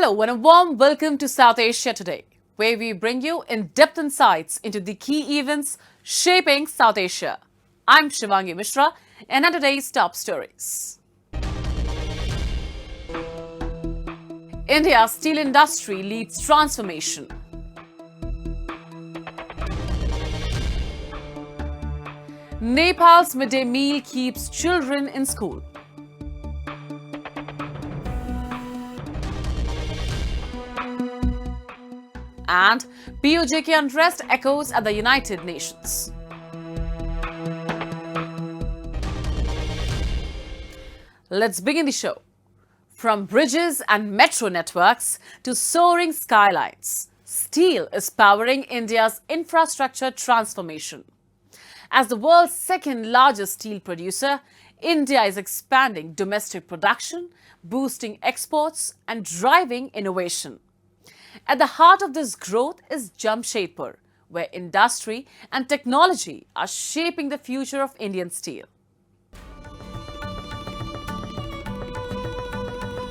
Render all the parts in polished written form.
Hello and a warm welcome to South Asia Today, where we bring you in-depth insights into the key events shaping South Asia. I'm Shivangi Mishra, and on today's top stories. India's steel industry leads transformation. Nepal's midday meal keeps children in school. And POJK unrest echoes at the United Nations. Let's begin the show. From bridges and metro networks to soaring skylines, steel is powering India's infrastructure transformation. As the world's second largest steel producer, India is expanding domestic production, boosting exports, and driving innovation. At the heart of this growth is Jamshedpur, where industry and technology are shaping the future of Indian steel.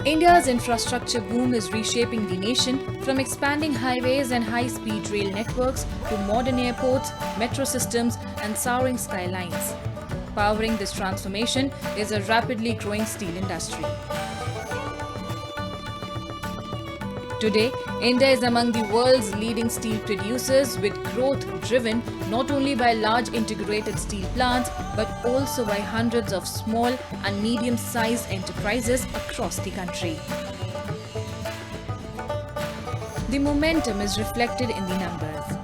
India's infrastructure boom is reshaping the nation, from expanding highways and high-speed rail networks to modern airports, metro systems, and soaring skylines. Powering this transformation is a rapidly growing steel industry. Today, India is among the world's leading steel producers, with growth driven not only by large integrated steel plants but also by hundreds of small and medium-sized enterprises across the country. The momentum is reflected in the numbers.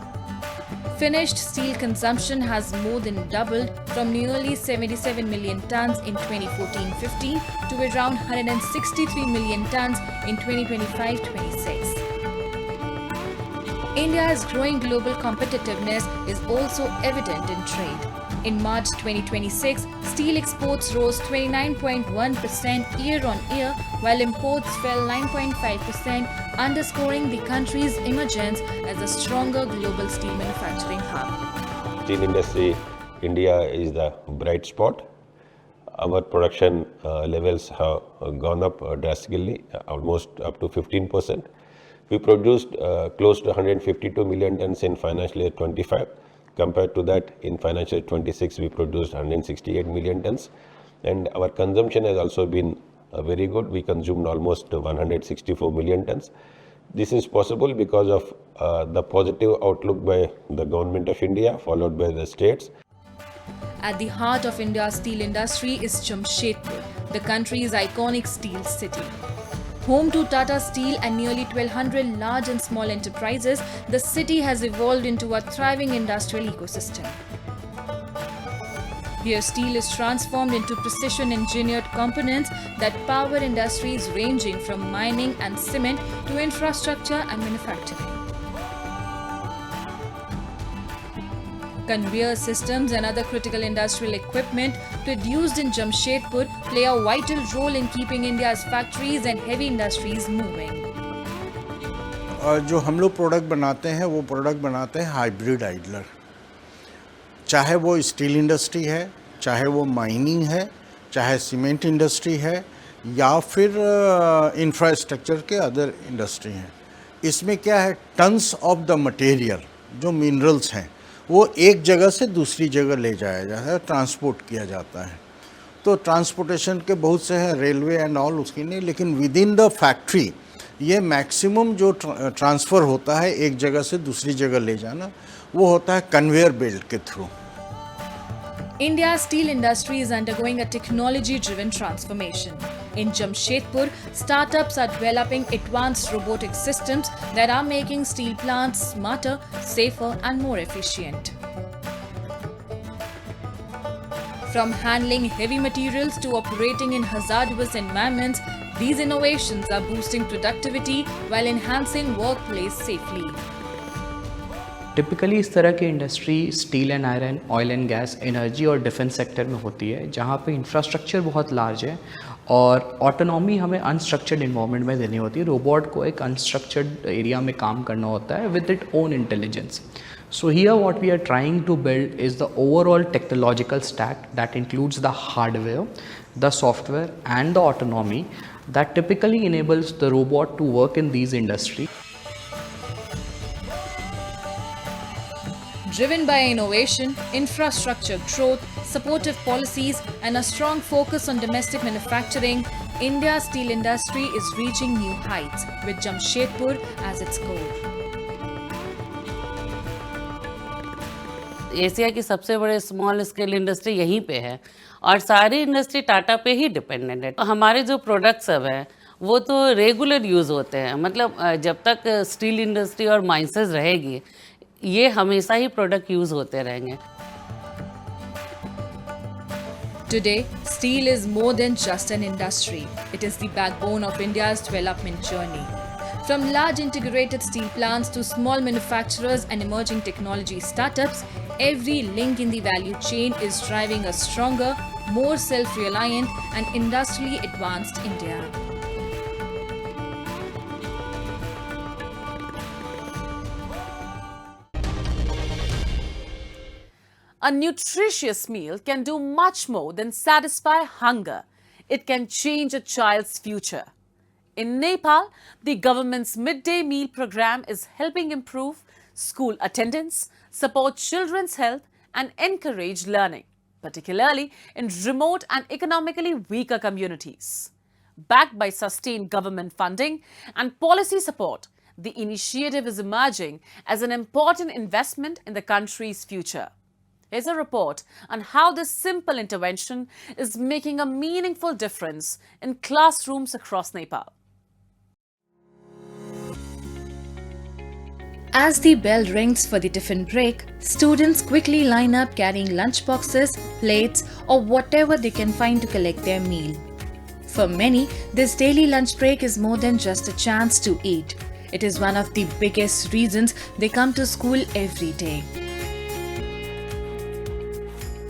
Finished steel consumption has more than doubled from nearly 77 million tons in 2014-15 to around 163 million tons in 2025-26. India's growing global competitiveness is also evident in trade. In March 2026, steel exports rose 29.1% year-on-year, while imports fell 9.5%, underscoring the country's emergence as a stronger global steel manufacturing hub. Steel industry, India is the bright spot. Our production levels have gone up drastically, almost up to 15%. We produced close to 152 million tons in financial year 25. Compared to that, in financial year 26, we produced 168 million tons. And our consumption has also been very good. We consumed almost 164 million tons. This is possible because of the positive outlook by the government of India, followed by the states. At the heart of India's steel industry is Jamshedpur, the country's iconic steel city. Home to Tata Steel and nearly 1,200 large and small enterprises, the city has evolved into a thriving industrial ecosystem. Here, steel is transformed into precision-engineered components that power industries ranging from mining and cement to infrastructure and manufacturing. Conveyor systems and other critical industrial equipment produced in Jamshedpur play a vital role in keeping India's factories and heavy industries moving. जो हम लोग product बनाते हैं वो product बनाते हैं hybrid idler, चाहे वो स्टील इंडस्ट्री है, चाहे वो माइनिंग है, चाहे सीमेंट इंडस्ट्री है या फिर इंफ्रास्ट्रक्चर के अदर इंडस्ट्री हैं. इसमें क्या है, टन्स ऑफ द मटेरियल जो मिनरल्स हैं वो एक जगह से दूसरी जगह ले जाया जाता है, ट्रांसपोर्ट किया जाता है. तो ट्रांसपोर्टेशन के बहुत से हैं, रेलवे एंड ऑल उसकी नहीं, लेकिन विद इन द फैक्ट्री ये मैक्सिमम जो ट्रांसफ़र होता है एक जगह से दूसरी जगह ले जाना, वो होता है कन्वेयर बेल्ट के through. India's steel industry is undergoing a technology-driven transformation. In Jamshedpur, startups are developing advanced robotic systems that are making steel plants smarter, safer, and more efficient. From handling heavy materials to operating in hazardous environments, these innovations are boosting productivity while enhancing workplace safely. Typically इस तरह की industry steel and iron, oil and gas, energy और defence sector में होती है, जहाँ पे infrastructure बहुत लार्ज है और ऑटोनॉमी हमें अनस्ट्रक्चर्ड इन्वायरमेंट में देनी होती है. रोबोट को एक अनस्ट्रक्चर्ड एरिया में काम करना होता है with it own intelligence. So here what we are trying to build is the overall technological stack that includes the hardware, the software and the autonomy that typically enables the robot to work in these industries. Driven by innovation, infrastructure growth, supportive policies, and a strong focus on domestic manufacturing, India's steel industry is reaching new heights, with Jamshedpur as its goal. Asia की सबसे बड़े small scale industry यहीं पे है और सारी industry Tata पे ही dependent है। तो हमारे जो प्रोडक्ट्स सब हैं वो तो रेगुलर यूज़ होते हैं, मतलब जब तक स्टील इंडस्ट्री और माइंसेस रहेगी ये हमेशा ही प्रोडक्ट यूज़ होते रहेंगे। Today, steel is more than just an industry. It is the backbone of India's development journey. From large integrated steel plants to small manufacturers and emerging technology startups, every link in the value chain is driving a stronger, more self-reliant and industrially advanced India. A nutritious meal can do much more than satisfy hunger. It can change a child's future. In Nepal, the government's midday meal program is helping improve school attendance, support children's health, and encourage learning, particularly in remote and economically weaker communities. Backed by sustained government funding and policy support, the initiative is emerging as an important investment in the country's future. Here's a report on how this simple intervention is making a meaningful difference in classrooms across Nepal. As the bell rings for the tiffin break, students quickly line up carrying lunchboxes, plates, or whatever they can find to collect their meal. For many, this daily lunch break is more than just a chance to eat. It is one of the biggest reasons they come to school every day.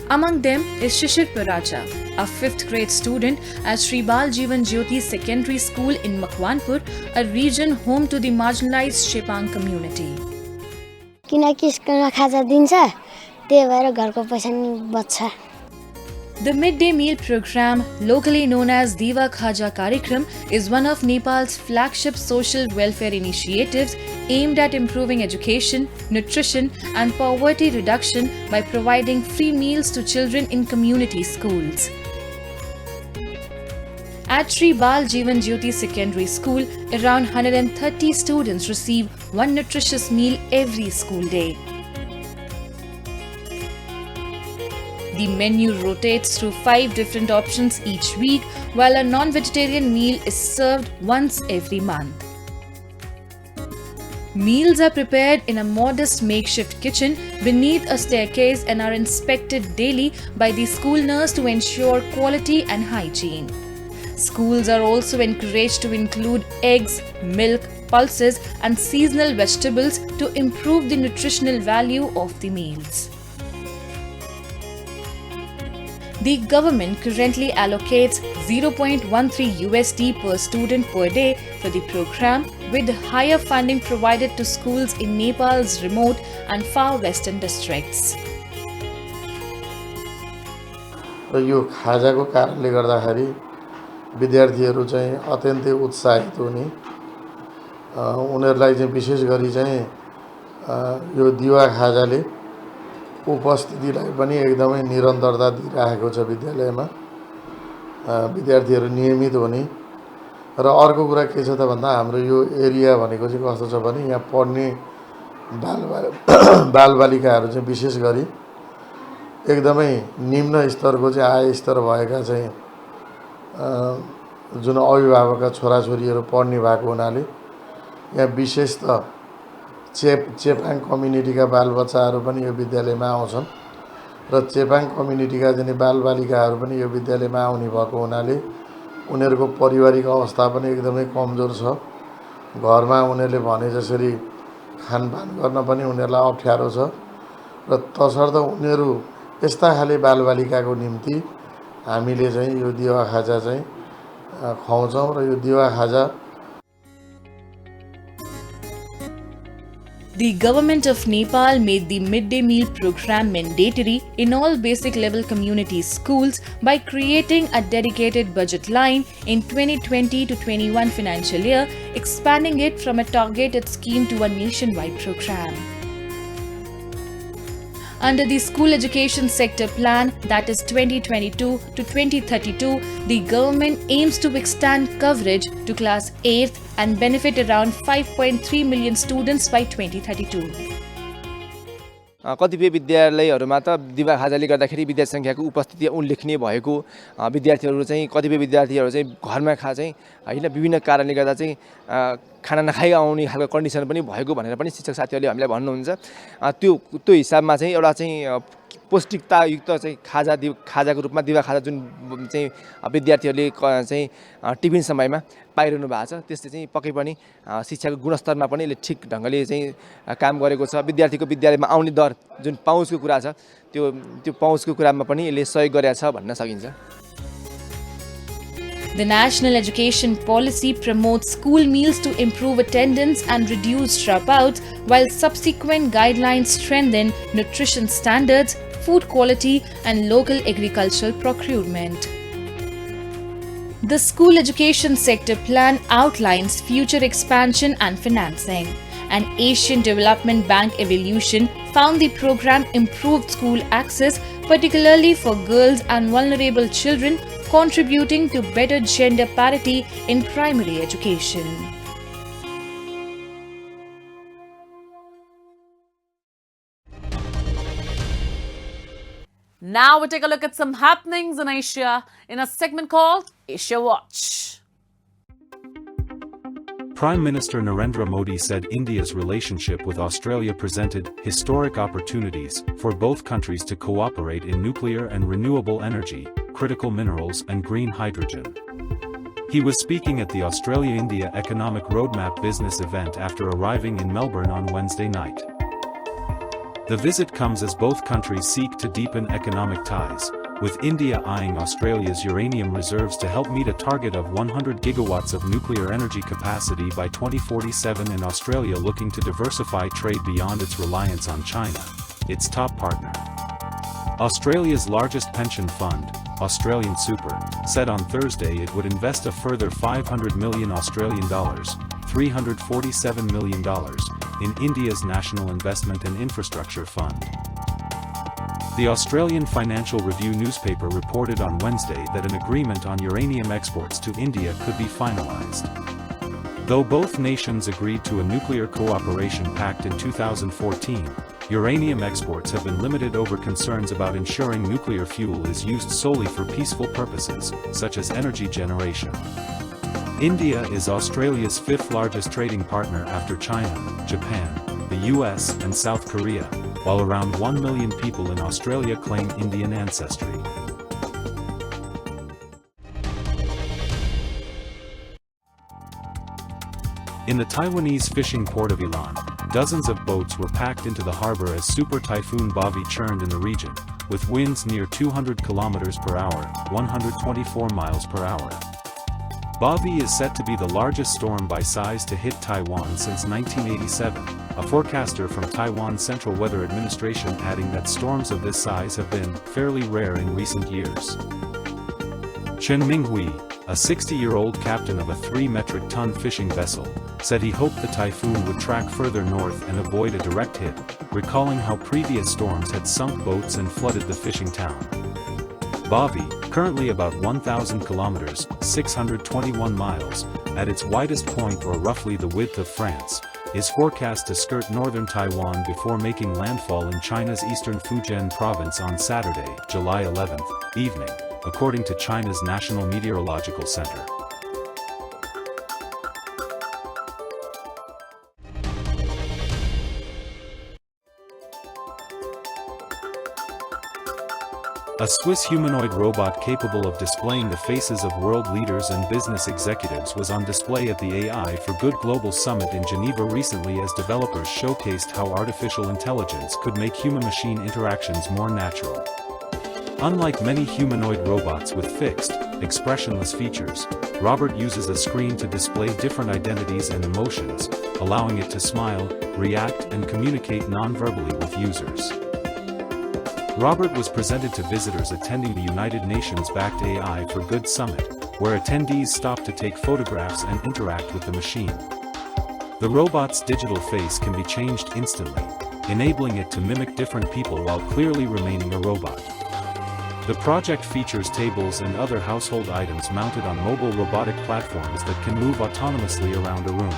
Among them is Shishir Paracha, a 5th grade student at Sri Bal Jeevan Jyoti Secondary School in Makwanpur, a region home to the marginalized Shepang community. किनकि स्कुलमा खाजा दिन्छ त्यही भएर घरको पैसा नि बच्छ। The midday meal program, locally known as Diva Khaja Karikram, is one of Nepal's flagship social welfare initiatives aimed at improving education, nutrition, and poverty reduction by providing free meals to children in community schools. At Sri Bal Jeevan Jyoti Secondary School, around 130 students receive one nutritious meal every school day. The menu rotates through 5 different options each week, while a non-vegetarian meal is served once every month. Meals are prepared in a modest makeshift kitchen beneath a staircase and are inspected daily by the school nurse to ensure quality and hygiene. Schools are also encouraged to include eggs, milk, pulses, and seasonal vegetables to improve the nutritional value of the meals. The government currently allocates $0.13 USD per student per day for the program, with higher funding provided to schools in Nepal's remote and far western districts. यो खाजाको कारणले गर्दाखेरि विद्यार्थीहरू चाहिँ अत्यन्तै उत्साहित हुने उनीहरूलाई चाहिँ विशेष गरी चाहिँ यो दिवा खाजाले उपस्थितिलाई पनि एकदमै निरन्तरता दिइरहेको छ विद्यालयमा विद्यार्थीहरू नियमित हुने र अर्को कुरा के छ त भन्दा हाम्रो यो एरिया भनेको चाहिँ कस्तो छ भने यहाँ पढ्ने बालबालिकाहरू चाहिँ विशेष गरी एकदमै निम्न स्तरको चाहिँ आय स्तर भएका चाहिँ जुन अभिभावकका छोराछोरीहरू पढ्ने भएको हुनाले यहाँ विशेष त चेपाङ कम्युनिटीका बालबच्चाहरू पनि यो विद्यालयमा आउँछन् र चेपाङ कम्युनिटीका चाहिँ बालबालिकाहरू पनि यो विद्यालयमा आउने भएको हुनाले उनीहरूको पारिवारिक अवस्था पनि एकदमै कमजोर छ। घरमा उनीहरूले भने जसरी खानपान गर्न पनि उनीहरूलाई अप्ठ्यारो छ र तसर्थ उनीहरू यस्ता खाले बालबालिकाको निम्ति हामीले चाहिँ यो दिवा खाजा चाहिँ खुवाउँछौँ र यो दिवा खाजा The government of Nepal made the midday meal program mandatory in all basic level community schools by creating a dedicated budget line in 2020 to 21 financial year, expanding it from a targeted scheme to a nationwide program. Under the School Education Sector Plan, that is 2022 to 2032, the government aims to extend coverage to class 8th and benefit around 5.3 million students by 2032. कतिपय विद्यालयहरूमा त दिवा खाजाले गर्दाखेरि विद्यार्थी संख्याको उपस्थिति उल्लेखनीय भएको विद्यार्थीहरू चाहिँ कतिपय विद्यार्थीहरू चाहिँ घरमा चाहिँ हैन विभिन्न कारणले गर्दा चाहिँ खाना नखाई आउने खालको कन्डिसन पनि भएको भनेर पनि शिक्षक साथीहरूले हामीलाई भन्नुहुन्छ त्यो हिसाबमा चाहिँ एउटा चाहिँ पौष्टिकतायुक्त चाहिँ खाजाको रूपमा दिवा खाजा जुन चाहिँ विद्यार्थीहरूले चाहिँ टिफिन समयमा पाइरहनु भएको छ त्यसले चाहिँ पक्कै पनि शिक्षाको गुणस्तरमा पनि यसले ठिक ढङ्गले चाहिँ काम गरेको छ विद्यार्थीको विद्यालयमा आउने दर जुन पहुँचको कुरा छ त्यो पहुँचको कुरामा पनि यसले सहयोग गरेको छ भन्न सकिन्छ. The National Education Policy promotes school meals to improve attendance and reduce dropouts, while subsequent guidelines strengthen nutrition standards, food quality, and local agricultural procurement. The School Education Sector Plan outlines future expansion and financing. An Asian Development Bank evaluation found the program improved school access, particularly for girls and vulnerable children, contributing to better gender parity in primary education. Now we take a look at some happenings in Asia in a segment called Asia Watch. Prime Minister Narendra Modi said India's relationship with Australia presented historic opportunities for both countries to cooperate in nuclear and renewable energy, critical minerals and green hydrogen. He was speaking at the Australia-India Economic Roadmap business event after arriving in Melbourne on Wednesday night. The visit comes as both countries seek to deepen economic ties, with India eyeing Australia's uranium reserves to help meet a target of 100 gigawatts of nuclear energy capacity by 2047 and Australia looking to diversify trade beyond its reliance on China, its top partner. Australia's largest pension fund, Australian Super, said on Thursday it would invest a further $500 million $347 million, in India's National Investment and Infrastructure Fund. The Australian Financial Review newspaper reported on Wednesday that an agreement on uranium exports to India could be finalized. Though both nations agreed to a nuclear cooperation pact in 2014, uranium exports have been limited over concerns about ensuring nuclear fuel is used solely for peaceful purposes, such as energy generation. India is Australia's fifth largest trading partner after China, Japan, the US and South Korea, while around 1 million people in Australia claim Indian ancestry. In the Taiwanese fishing port of Ilan, dozens of boats were packed into the harbor as Super Typhoon Bobby churned in the region, with winds near 200 kilometers per hour, 124 miles per hour. Bobby is set to be the largest storm by size to hit Taiwan since 1987, a forecaster from Taiwan's Central Weather Administration adding that storms of this size have been fairly rare in recent years. Chen Minghui, a 60-year-old captain of a 3-metric-ton fishing vessel, said he hoped the typhoon would track further north and avoid a direct hit, recalling how previous storms had sunk boats and flooded the fishing town. Bobby, currently about 1,000 kilometers, 621 miles, at its widest point or roughly the width of France, is forecast to skirt northern Taiwan before making landfall in China's eastern Fujian province on Saturday, July 11th, evening, according to China's National Meteorological Center. A Swiss humanoid robot capable of displaying the faces of world leaders and business executives was on display at the AI for Good Global Summit in Geneva recently as developers showcased how artificial intelligence could make human-machine interactions more natural. Unlike many humanoid robots with fixed, expressionless features, Robert uses a screen to display different identities and emotions, allowing it to smile, react, and communicate non-verbally with users. Robert was presented to visitors attending the United Nations-backed AI for Good Summit, where attendees stopped to take photographs and interact with the machine. The robot's digital face can be changed instantly, enabling it to mimic different people while clearly remaining a robot. The project features tables and other household items mounted on mobile robotic platforms that can move autonomously around a room.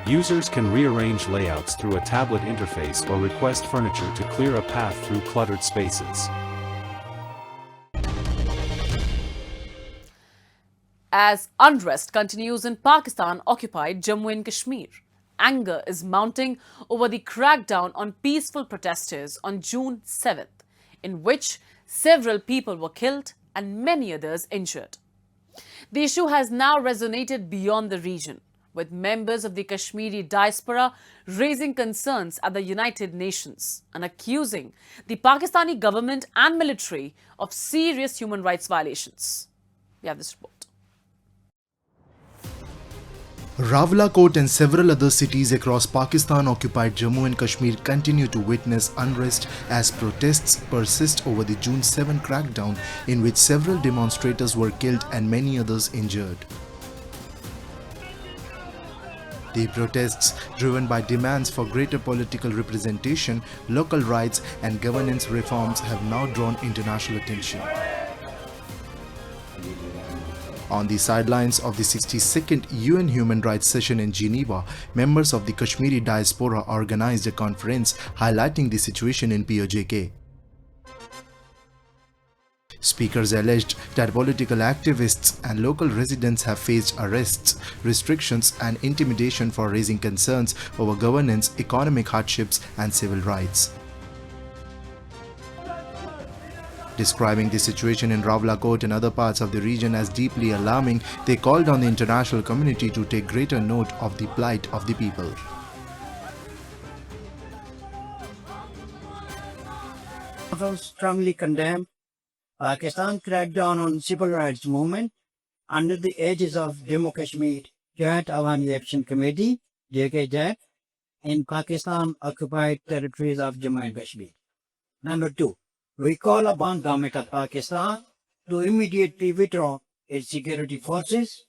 Users can rearrange layouts through a tablet interface or request furniture to clear a path through cluttered spaces. As unrest continues in Pakistan-occupied Jammu and Kashmir, anger is mounting over the crackdown on peaceful protesters on June 7th, in which several people were killed and many others injured. The issue has now resonated beyond the region, with members of the Kashmiri diaspora raising concerns at the United Nations and accusing the Pakistani government and military of serious human rights violations. We have this report. Rawalakot and several other cities across Pakistan-occupied Jammu and Kashmir continue to witness unrest as protests persist over the June 7 crackdown, in which several demonstrators were killed and many others injured. The protests, driven by demands for greater political representation, local rights and governance reforms, have now drawn international attention. On the sidelines of the 62nd UN Human Rights Session in Geneva, members of the Kashmiri diaspora organized a conference highlighting the situation in POJK. Speakers alleged that political activists and local residents have faced arrests, restrictions and intimidation for raising concerns over governance, economic hardships and civil rights. Describing the situation in Rawalakot and other parts of the region as deeply alarming, they called on the international community to take greater note of the plight of the people. Also strongly condemn Pakistan crackdown on civil rights movement under the aegis of Jammu Kashmir Joint Awami Action Committee (JKJAC) in Pakistan occupied territories of Jammu and Kashmir. Number 2. We call upon Government of Pakistan to immediately withdraw its security forces.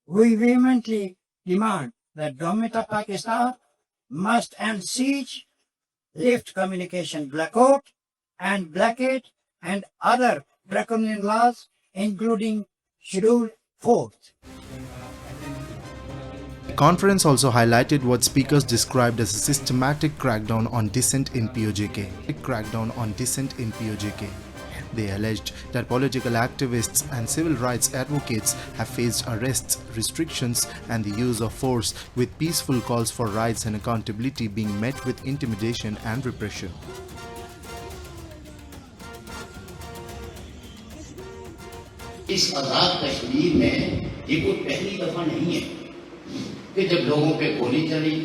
We vehemently demand that Government of Pakistan must end siege, lift communication blackout and blockade and other draconian laws, including Schedule 4. The conference also highlighted what speakers described as a systematic crackdown on dissent in POJK. They alleged that political activists and civil rights advocates have faced arrests, restrictions and the use of force, with peaceful calls for rights and accountability being met with intimidation and repression. इस आज़ाद कश्मीर में ये कोई पहली दफा नहीं है कि जब लोगों पे गोली चली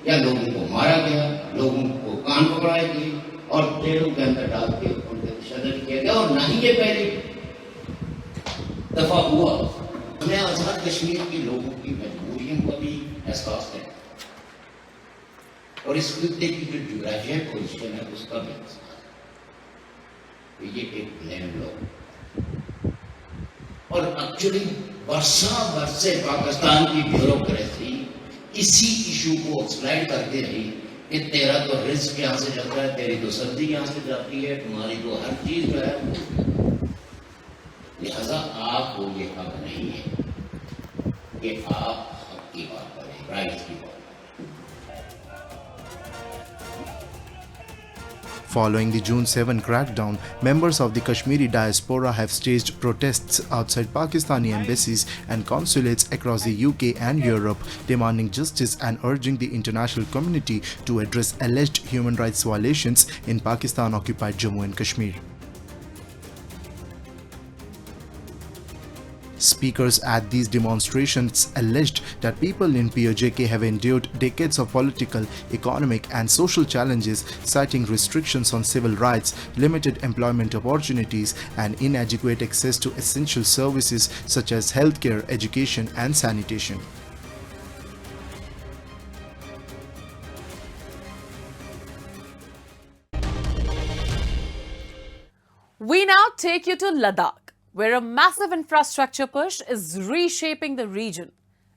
या लोगों को मारा गया, लोगों को कान पकड़ाए गए और जेलों के अंदर डाल के उनका तशद्दुद किया गया, और ना ही ये पहली दफा हुआ। हमें आज़ाद कश्मीर के लोगों की मजबूरियों का भी एहसास है और इस खित्ते की जो ज्योग्राफिकल पोजीशन है उसका भी एहसास है। ये एक लैंड लॉक और एक्चुअली बरसे पाकिस्तान की ब्यूरोक्रेसी इसी इशू को एक्सप्लेन करते रही कि तेरा तो रिस्क यहाँ से जाता है, तेरी तो सर्दी यहाँ से जाती है, तुम्हारी तो हर चीज जो है, लिहाजा आपको ये हक नहीं है कि आप हक की बात करें, राइट की बात। Following the June 7 crackdown, members of the Kashmiri diaspora have staged protests outside Pakistani embassies and consulates across the UK and Europe, demanding justice and urging the international community to address alleged human rights violations in Pakistan-occupied Jammu and Kashmir. Speakers at these demonstrations alleged that people in POJK have endured decades of political, economic and social challenges, citing restrictions on civil rights, limited employment opportunities and inadequate access to essential services such as healthcare, education and sanitation. We now take you to Ladakh, where a massive infrastructure push is reshaping the region.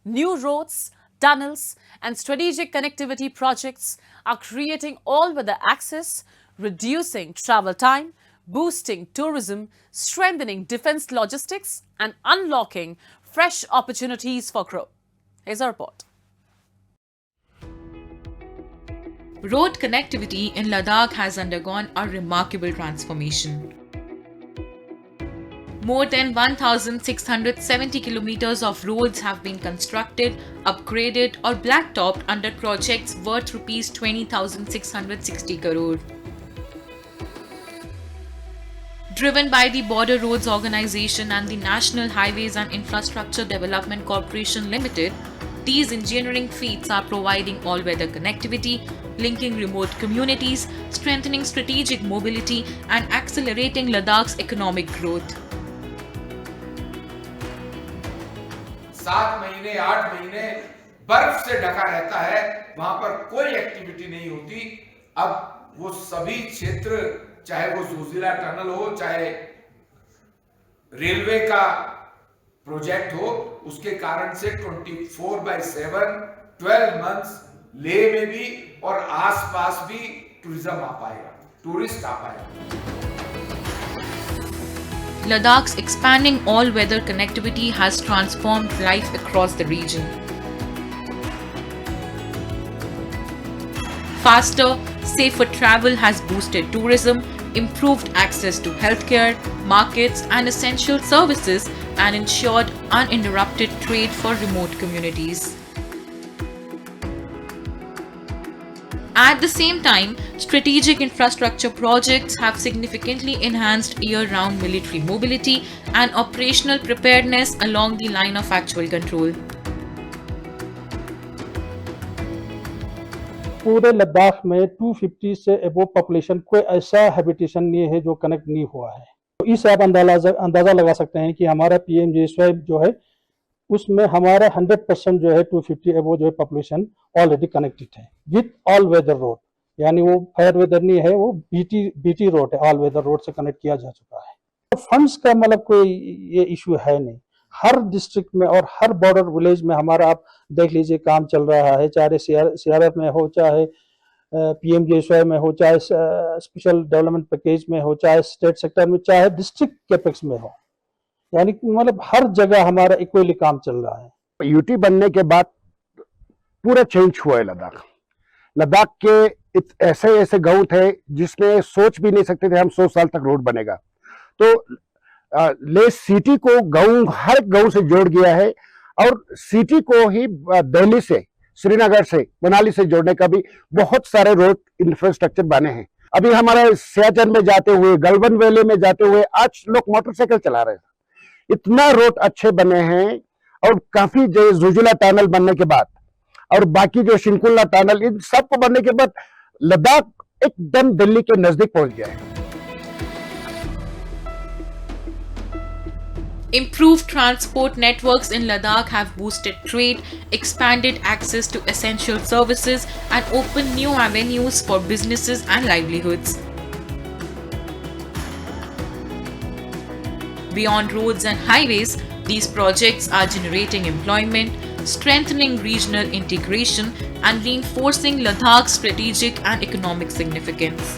New roads, tunnels, and strategic connectivity projects are creating all-weather access, reducing travel time, boosting tourism, strengthening defense logistics, and unlocking fresh opportunities for growth. Here's our report. Road connectivity in Ladakh has undergone a remarkable transformation. More than 1,670 kilometers of roads have been constructed, upgraded or blacktopped under projects worth Rs 20,660 crore. Driven by the Border Roads Organization and the National Highways and Infrastructure Development Corporation Limited, these engineering feats are providing all-weather connectivity, linking remote communities, strengthening strategic mobility and accelerating Ladakh's economic growth. 7 महीने 8 महीने बर्फ से ढका रहता है, वहां पर कोई एक्टिविटी नहीं होती। अब वो सभी क्षेत्र, चाहे वो जोजिला टनल हो, चाहे रेलवे का प्रोजेक्ट हो, उसके कारण से 24/7 12 मंथ्स लेह में भी और आसपास भी टूरिज्म आ पाएगा, टूरिस्ट आ पाएगा। Ladakh's expanding all-weather connectivity has transformed life across the region. Faster, safer travel has boosted tourism, improved access to healthcare, markets and essential services, and ensured uninterrupted trade for remote communities. At the same time, strategic infrastructure projects have significantly enhanced year-round military mobility and operational preparedness along the line of actual control. पूरे लद्दाख में 250 से एबो population कोई ऐसा habitation नहीं है जो connect नहीं हुआ है। तो इससे आप अंदाजा लगा सकते हैं कि हमारा PMGSY जो है उसमें हमारा 100% जो है 250 एबो जो है पॉपुलेशन ऑलरेडी कनेक्टेड है विथ ऑल वेदर रोड, यानी वो फायर वेदर नहीं है, वो बीटी रोड है, ऑल वेदर रोड से कनेक्ट किया जा चुका है। तो फंड्स का मतलब कोई ये इशू है नहीं। हर डिस्ट्रिक्ट में और हर बॉर्डर विलेज में हमारा आप देख लीजिए काम चल रहा है, चाहे CRF में हो, चाहे PMGSY में हो, चाहे स्पेशल डेवलपमेंट पैकेज में हो, चाहे स्टेट सेक्टर में, चाहे डिस्ट्रिक्ट कैपेक्स में हो, यानी मतलब हर जगह हमारा इक्वली काम चल रहा है। यूटी बनने के बाद पूरा चेंज हुआ है लद्दाख। लद्दाख के ऐसे ऐसे गांव थे जिसमें सोच भी नहीं सकते थे हम 100 साल तक रोड बनेगा। तो ले सिटी को गांव, हर गांव से जोड़ गया है और सिटी को ही दिल्ली से, श्रीनगर से, मनाली से जोड़ने का भी बहुत सारे रोड इंफ्रास्ट्रक्चर बने हैं। अभी हमारा सियाचिन में जाते हुए, गलवान वैली में जाते हुए आज लोग मोटरसाइकिल चला रहे हैं। इतना रोड अच्छे बने हैं और काफी जो जोजिला टनल बनने के बाद और बाकी जो शिंकुला टनल, इन सब को बनने के बाद लद्दाख एकदम दिल्ली के नजदीक पहुंच गया है। Improved transport networks in Ladakh have boosted trade, expanded access to essential services, and opened new avenues for businesses and livelihoods. Beyond roads and highways, these projects are generating employment, strengthening regional integration, and reinforcing Ladakh's strategic and economic significance.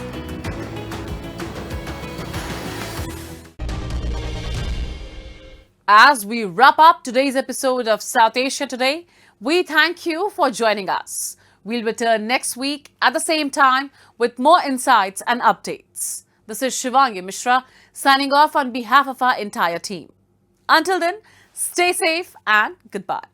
As we wrap up today's episode of South Asia Today, we thank you for joining us. We'll return next week at the same time with more insights and updates. This is Shivangi Mishra signing off on behalf of our entire team. Until then, stay safe and goodbye.